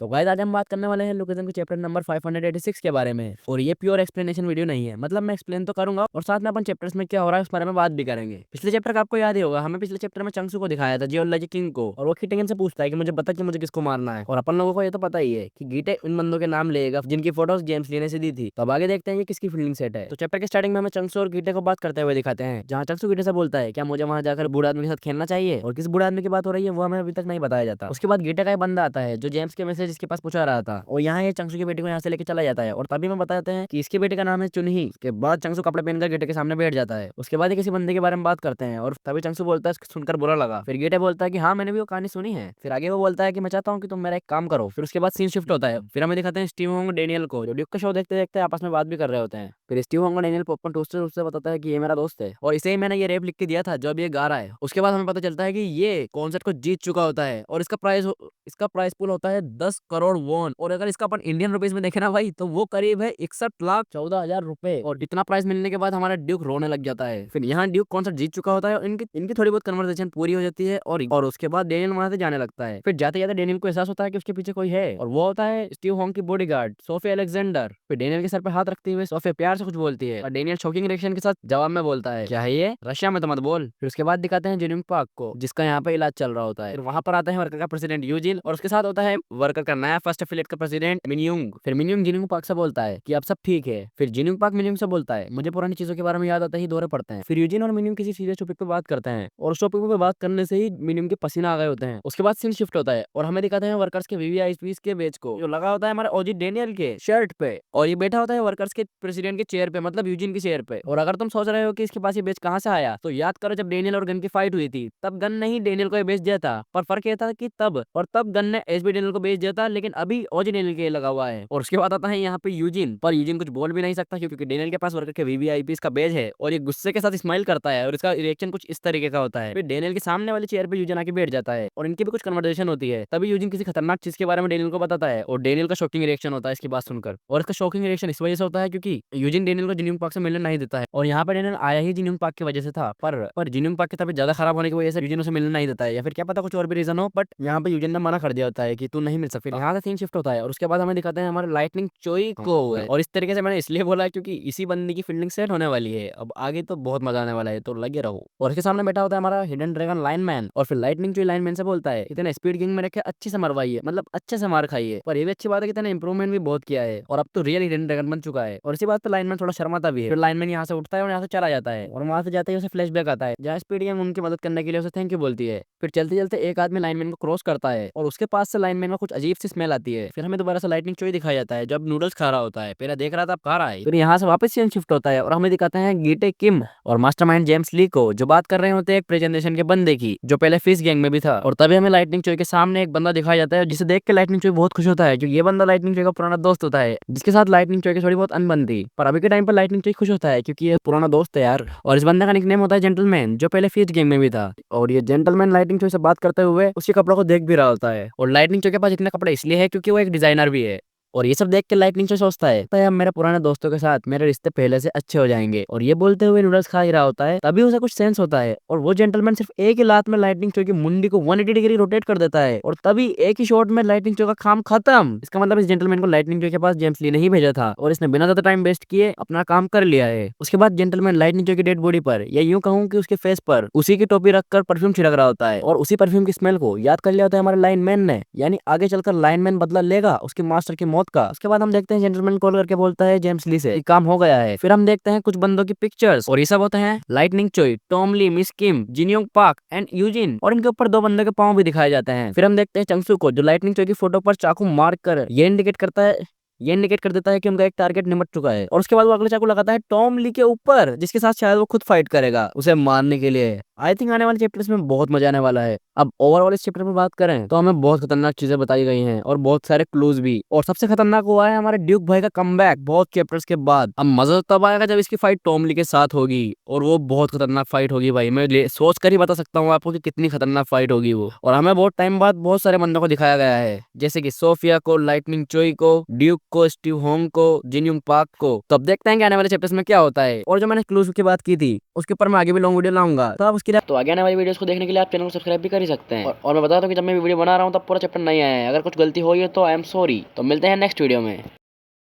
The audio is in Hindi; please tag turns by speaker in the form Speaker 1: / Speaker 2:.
Speaker 1: तो गाइस आज हम बात करने वाले हैं लोकेशन के चैप्टर नंबर 586 के बारे में। और ये प्योर एक्सप्लेनेशन वीडियो नहीं है, मतलब मैं एक्सप्लेन तो करूंगा और साथ में अपन चैप्टर्स में क्या हो रहा है उस बारे में बात भी करेंगे। पिछले चैप्टर का आपको याद ही होगा, हमें पिछले चैप्टर में चंगसू को दिखाया था, जियोलॉजी किंग को, और वो खिटेंगन से पूछता है कि मुझे बता कि मुझे किसको मारना है। और अपन लोगों को ये तो पता ही है कि गीटे उन बंदों के नाम लेगा जिनकी फोटोज जेम्स ली ने से दी थी। तो अब आगे देखते हैं कि किसकी फील्डिंग सेट है। तो चैप्टर के स्टार्टिंग में हमें चंगसू और गीटे को बात करते हुए दिखाते हैं, जहाँ चंगसू गीटे से बोलता है क्या मुझे वहां जाकर बूढ़े आदमी के साथ खेलना चाहिए, और किस बूढ़े आदमी की बात हो रही है वो हमें अभी तक नहीं बताया जाता। उसके बाद गीटे का एक बंदा आता है जो जेम्स के मैसेज इसके पास पूछा रहा था, और यहाँ ये चंगसू की बेटी को यहाँ से लेके चला जाता है। और तभी में बताते हैं कि इसकी बेटी का नाम है चुनही। के बाद चंगसू कपड़े पहनकर गेटे के सामने बैठ जाता है। उसके बाद ये किसी बंदे के बारे में बात करते हैं और तभी चंगसू बोलता है सुनकर बुरा लगा। फिर गेटे बोलता है कि हाँ मैंने भी वो कहानी सुनी है। फिर आगे वो बोलता है कि मैं चाहता हूँ कि तुम मेरा एक काम करो। फिर उसके बाद सीन शिफ्ट होता है, फिर हमें दिखाते हैं स्टीव होंग डेनियल को, जो ड्यूक का शो देखते देखते आपस में बात भी कर रहे होते हैं। फिर Steve Hong Daniel popcorn toaster उससे बताता है कि ये मेरा दोस्त है और इसे ही मैंने ये रेप लिख के दिया था जो अब ये गा रहा है। उसके बाद हमें पता चलता है कि ये कॉन्सर्ट को जीत चुका होता है और इसका प्राइस पूल होता है 10 करोड़ वॉन। और अगर इसका अपन इंडियन रुपीज में देखे ना भाई, तो वो करीब है 61,14,000 रुपए। और इतना प्राइस मिलने के बाद हमारा ड्यूक रोने लग जाता है। फिर यहाँ ड्यूक कॉन्सर्ट जीत चुका होता है और इनकी इनकी थोड़ी बहुत कन्वर्सेशन पूरी हो जाती है और उसके बाद डेनियल वहां से जाने लगता है। फिर जाते जाते डेनियल को एहसास होता है कि उसके पीछे कोई है, और वो होता है स्टीव होंग की बॉडीगार्ड सोफिया अलेक्जेंडर। फिर डेनियल के सर पे हाथ रखते हुए सोफिया प्यार से कुछ बोलती है और डेनियल शॉकिंग रिएक्शन के साथ जवाब में बोलता है क्या है ये, रशिया में तो मत बोल। फिर उसके बाद दिखाते हैं जिनयुंग पार्क को, जिसका यहाँ पे इलाज चल रहा होता है। फिर वहां पर आते हैं वर्कर का प्रेसिडेंट यूजिन, और उसके साथ होता है वर्कर का नया फर्स्ट एफिलिएट का प्रेसिडेंट मिनयुंग। फिर मिनयुंग जिनयुंग पार्क से बोलता है कि अब सब ठीक है। फिर जिनयुंग पार्क मिनयुंग से बोलता है मुझे पुरानी चीजों के बारे में याद आता ही दौरे पड़ते हैं। फिर यूजिन और मिनयुंग किसी सीरियस टॉपिक पे बात करते हैं और उस टॉपिक पे बात करने से ही मिनयुंग के पसीना आ गए होते हैं। उसके बाद सीन शिफ्ट होता है और हमें दिखाते हैं वर्कर्स के वीवीआईपीस के बेच को, जो लगा होता है हमारे ओजी डेनियल के शर्ट पे, और ये बैठा होता है वर्कर्स के प्रेसिडेंट के चेयर पे, मतलब यूजिन की चेयर पे। और अगर तुम सोच रहे हो कि इसके पास ये बेच कहाँ से आया, तो याद करो जब डेनियल और गन की फाइट हुई थी तब गन ने ही डेनियल को ये बेच दिया था। पर फर्क ये था कि तब गन ने एसबी डेनियल को बेच दिया था, लेकिन अभी ओजी डेनियल के लगा हुआ है। और उसके बाद आता है यहाँ पे यूजिन, पर यूजिन कुछ बोल भी नहीं सकता क्योंकि डेनियल के पास वर्कर के वीवीआईपीस का बेच है, और ये गुस्से के साथ स्माइल करता है और इसका रिएक्शन कुछ इस तरीके का होता है। फिर डेनियल के सामने वाली चेयर पे यूजिन आके बैठ जाता है और इनकी भी कुछ कन्वर्सेशन होती है। तभी यूजिन किसी खतरनाक चीज के बारे में डेनियल को बताता है और डेनियल का शॉकिंग रिएक्शन होता है इसकी बात सुनकर। और इसका शॉकिंग रिएक्शन इस वजह से होता है क्योंकि यूजिन डेनियल को जिन्यूंग पार्क से मिलने नहीं देता है, और यहाँ पे डेनियल आया ही जिन्यूंग पार्क की वजह से था। पर जिन्यूंग पार्क की तबीयत ज्यादा खराब होने की वजह से यूजिन उसे मिलने नहीं देता है, या फिर क्या पता कुछ और भी रीजन हो, बट यहाँ पे यूजिन ने मना कर दिया होता है कि तू नहीं मिल सकती। यहाँ से सीन शिफ्ट होता है और उसके बाद हमें दिखाते हैं हमारे लाइटनिंग चोई को। और इस तरीके से मैंने इसलिए बोला क्योंकि इसी बंदी की फील्डिंग सेट होने वाली है। अब आगे तो बहुत मजा आने वाला है, तो लगे रहो। और इसके सामने बैठा होता है हमारा हिडन ड्रैगन लाइनमैन, और फिर लाइटनिंग चोई लाइनमैन से बोलता है इतने स्पीड किंग में रखे अच्छी से मरवाई है, मतलब अच्छे से मार खाई है। पर ये भी अच्छी बात है कि इतने इंप्रूवमेंट भी बहुत किया है और अब तो रियल हिडन ड्रैगन बन चुका है। और इसी बात पे लाइनमैन थोड़ा शर्माता भी है। फिर लाइनमैन यहाँ से उठता है और यहाँ से चला जाता है, और वहां से जाते ही उसे फ्लैशबैक आता है जहाँ स्पीड किंग उनकी मदद करने के लिए उसे थैंक यू बोलती है। फिर चलते चलते एक आदमी लाइनमैन को क्रॉस करता है और उसके पास से लाइनमैन को कुछ अजीब सी स्मेल आती है। फिर हमें दोबारा से लाइटनिंग चोई दिखाया जाता है जब नूडल्स खा रहा होता है, पहले देख रहा था अब खा रहा है। फिर यहाँ से वापस सीन शिफ्ट होता है और हमें दिखाते हैं गीटे किम और मास्टरमाइंड जेम्स ली को, जो बात कर रहे होते हैं एक प्रेजेंटेशन के बंदे की जो पहले फिश गैंग में भी था। और तभी हमें लाइटनिंग चोई के सामने एक बंदा दिखाया जाता है जिसे देख के लाइटनिंग चोई बहुत खुश होता है क्योंकि ये बंदा लाइटनिंग चोई का पुराना दोस्त होता है, जिसके साथ लाइटनिंग चोई की थोड़ी बहुत अनबन थी। पर अभी के टाइम पर लाइटनिंग चोई खुश होता है क्योंकि ये पुराना दोस्त है यार। और इस बंदे का निकनेम होता है जेंटलमैन, जो पहले फिश गैंग में भी था। और ये जेंटलमैन लाइटनिंग चोई से बात करते हुए उसके कपड़ों को देख भी रहा होता है। और लाइटनिंग चोई के पास इतने कपड़े इसलिए है क्योंकि वो एक डिजाइनर भी है। और ये सब देख के लाइटनिंग चोई सोचता है तो अब मेरे पुराने दोस्तों के साथ मेरे रिश्ते पहले से अच्छे हो जाएंगे। और ये बोलते हुए नूडल्स खा ही रहा होता है, तभी उसे कुछ सेंस होता है और वो जेंटलमैन सिर्फ एक ही लात में लाइटनिंग चोई की मुंडी को 180 डिग्री रोटेट कर देता है, और तभी एक ही शॉट में लाइटनिंग चोई का काम खत्म। इसका मतलब इस जेंटलमैन को लाइटनिंग चोई के पास जेम्स ली ने ही भेजा था और इसने बिना ज्यादा टाइम वेस्ट किए अपना काम कर लिया है। उसके बाद जेंटलमैन लाइटनिंग चोई की डेड बॉडी पर, या यूं कहूं कि उसके फेस पर उसी की टोपी रखकर परफ्यूम छिड़क रहा होता है, और उसी परफ्यूम की स्मेल को याद कर लिया होता है हमारे लाइनमैन ने, यानी आगे चलकर लाइनमैन बदला लेगा उसके मास्टर की मौत का। उसके बाद हम देखते हैं जेंटलमैन कॉल करके बोलता है जेम्स ली से कि काम हो गया है। फिर हम देखते हैं कुछ बंदों की पिक्चर्स, और ये सब होते हैं lightning Choi, Tom Lee, Miss Kim, Jinyoung Park and Eugene, और इनके ऊपर दो बंदों के पांव भी दिखाए जाते हैं। फिर हम देखते हैं चंगसू को, जो लाइटनिंग चोई की फोटो पर चाकू मार कर ये इंडिकेट कर देता है कि उनका एक टारगेट निपट चुका है। और उसके बाद वो अगले चाकू लगाता है टॉम ली के ऊपर, जिसके साथ शायद वो खुद फाइट करेगा उसे मारने के लिए। आई थिंक आने वाले चैप्टर्स में बहुत मजा आने वाला है। अब ओवरऑल इस चैप्टर में बात करें तो हमें बहुत खतरनाक चीजें बताई गई हैं और बहुत सारे क्लूज भी, और सबसे खतरनाक हुआ है हमारे ड्यूक भाई का कमबैक बहुत चैप्टर्स के बाद। अब मजा तब आएगा जब इसकी फाइट टॉम ली के साथ होगी, और वो बहुत खतरनाक फाइट होगी भाई। मैं सोच कर ही बता सकता हूँ आपको कि कितनी खतरनाक फाइट होगी वो। और हमें बहुत टाइम बाद बहुत सारे बंदों को दिखाया गया है, जैसे कि सोफिया को, लाइटनिंग चोई को, ड्यूक को, स्टीव होंग को, जिनयुंग पार्क को। तो अब देखते हैं कि आने वाले चैप्टर्स में क्या होता है। और जो मैंने क्लूज की बात की थी उसके ऊपर मैं आगे भी लॉन्ग वीडियो लाऊंगा, तो आप उसकी उसकी तो आगे आने वाली वीडियोस को देखने के लिए आप चैनल को सब्सक्राइब भी कर ही सकते हैं। और मैं बता दूं कि जब मैं वीडियो बना रहा हूँ तब पूरा चैप्टर नहीं आया है। अगर कुछ गलती हुई है तो आई एम सॉरी। तो मिलते हैं नेक्स्ट वीडियो में।